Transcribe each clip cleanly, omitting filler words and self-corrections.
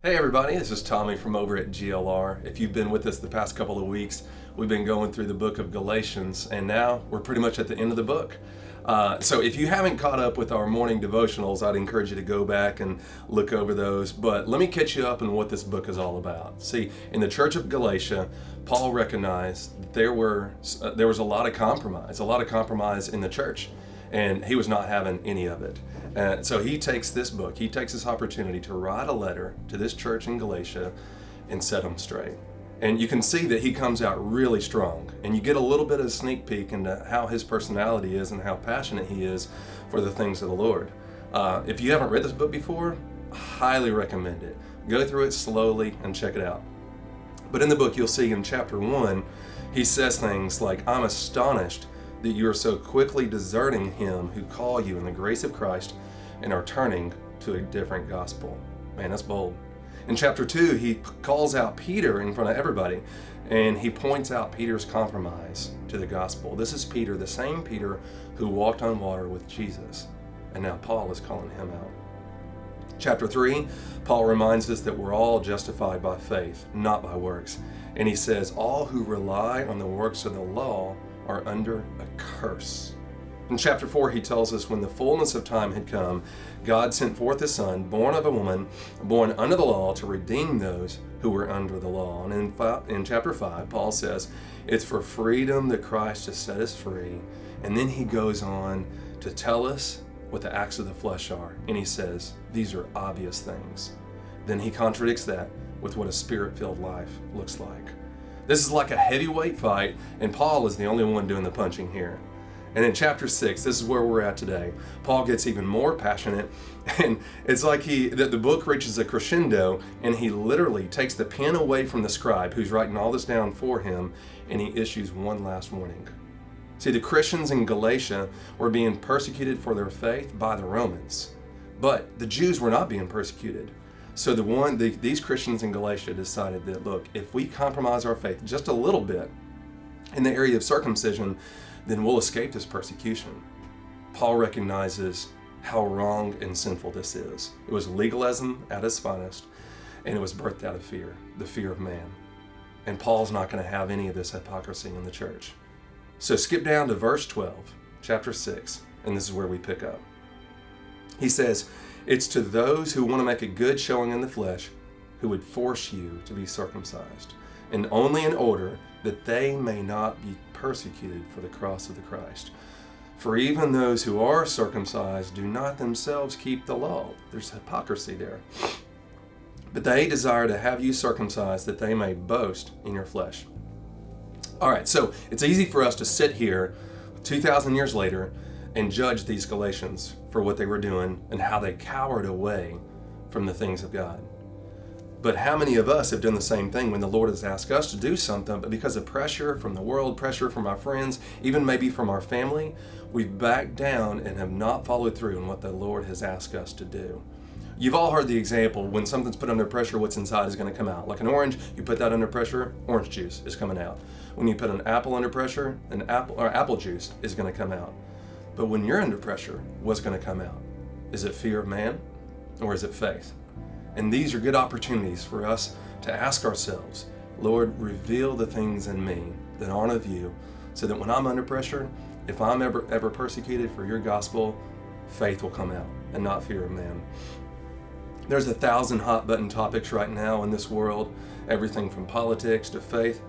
Hey everybody, this is Tommy from over at GLR. If you've been with us the past couple of weeks, we've been going through the book of Galatians, and now we're pretty much at the end of the book. So if you haven't caught up with our morning devotionals, I'd encourage you to go back and look over those. But let me catch you up on what this book is all about. See, in the church of Galatia, Paul recognized that there was a lot of compromise in the church, and he was not having any of it. So he takes this opportunity to write a letter to this church in Galatia and set them straight. And you can see that he comes out really strong, and you get a little bit of a sneak peek into how his personality is and how passionate he is for the things of the Lord. If you haven't read this book before, I highly recommend it. Go through it slowly and check it out. But in the book, you'll see in chapter 1, he says things like, "I'm astonished that you are so quickly deserting him who called you in the grace of Christ and are turning to a different gospel." Man, that's bold. In chapter 2, he calls out Peter in front of everybody, and he points out Peter's compromise to the gospel. This is Peter, the same Peter who walked on water with Jesus, and now Paul is calling him out. Chapter 3, Paul reminds us that we're all justified by faith, not by works. And he says, all who rely on the works of the law are under a curse. In chapter 4, he tells us when the fullness of time had come, God sent forth his Son, born of a woman, born under the law, to redeem those who were under the law. And in chapter 5, Paul says, it's for freedom that Christ has set us free. And then he goes on to tell us what the acts of the flesh are. And he says, these are obvious things. Then he contradicts that with what a spirit-filled life looks like. This is like a heavyweight fight, and Paul is the only one doing the punching here. And in chapter 6, this is where we're at today, Paul gets even more passionate, and it's like the book reaches a crescendo, and he literally takes the pen away from the scribe who's writing all this down for him, and he issues one last warning. See, the Christians in Galatia were being persecuted for their faith by the Romans, but the Jews were not being persecuted. So these Christians in Galatia decided that, look, if we compromise our faith just a little bit in the area of circumcision, then we'll escape this persecution. Paul recognizes how wrong and sinful this is. It was legalism at its finest, and it was birthed out of fear, the fear of man. And Paul's not going to have any of this hypocrisy in the church. So skip down to verse 12, chapter 6, and this is where we pick up. He says, it's to those who want to make a good showing in the flesh who would force you to be circumcised, and only in order that they may not be persecuted for the cross of the Christ. For even those who are circumcised do not themselves keep the law. There's hypocrisy there. But they desire to have you circumcised that they may boast in your flesh. All right, so it's easy for us to sit here 2,000 years later and judge these Galatians for what they were doing and how they cowered away from the things of God. But how many of us have done the same thing when the Lord has asked us to do something, but because of pressure from the world, pressure from our friends, even maybe from our family, we've backed down and have not followed through on what the Lord has asked us to do. You've all heard the example, when something's put under pressure, what's inside is going to come out. Like an orange, you put that under pressure, orange juice is coming out. When you put an apple under pressure, apple juice is going to come out. But when you're under pressure, what's going to come out? Is it fear of man, or is it faith? And these are good opportunities for us to ask ourselves, Lord, reveal the things in me that aren't of you, so that when I'm under pressure, if I'm ever persecuted for your gospel, faith will come out and not fear of man. There's 1,000 hot button topics right now in this world, everything from politics to faith.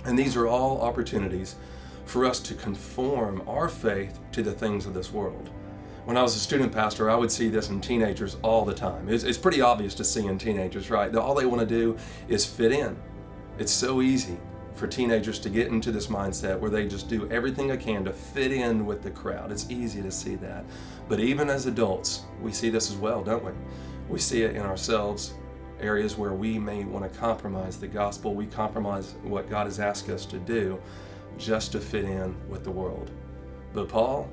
And these are all opportunities for us to conform our faith to the things of this world. When I was a student pastor, I would see this in teenagers all the time. It's pretty obvious to see in teenagers, right? All they want to do is fit in. It's so easy for teenagers to get into this mindset where they just do everything they can to fit in with the crowd. It's easy to see that. But even as adults, we see this as well, don't we? We see it in ourselves, areas where we may want to compromise the gospel. We compromise what God has asked us to do just to fit in with the world. But Paul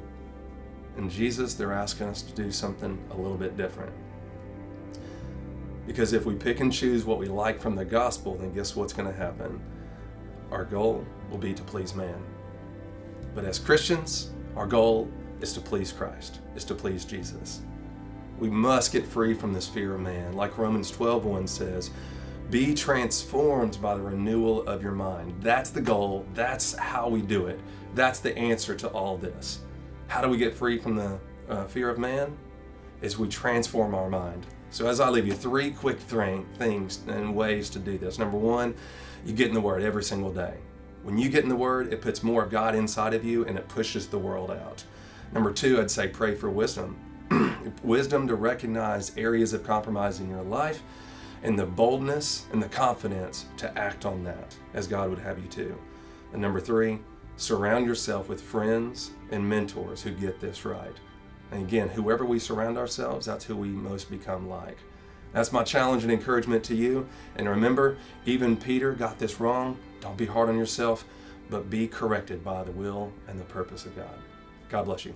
and Jesus, they're asking us to do something a little bit different. Because if we pick and choose what we like from the gospel, then guess what's going to happen? Our goal will be to please man. But as Christians, our goal is to please Christ, is to please Jesus. We must get free from this fear of man. Like Romans 12:1 says, be transformed by the renewal of your mind. That's the goal. That's how we do it. That's the answer to all this. How do we get free from the fear of man? Is we transform our mind. So as I leave you, 3 quick things and ways to do this. Number 1, you get in the Word every single day. When you get in the Word, it puts more of God inside of you and it pushes the world out. Number 2, I'd say pray for wisdom. Wisdom to recognize areas of compromise in your life and the boldness and the confidence to act on that as God would have you to. And number 3, surround yourself with friends and mentors who get this right. And again, whoever we surround ourselves, that's who we most become like. That's my challenge and encouragement to you. And remember, even Peter got this wrong. Don't be hard on yourself, but be corrected by the will and the purpose of God. God bless you.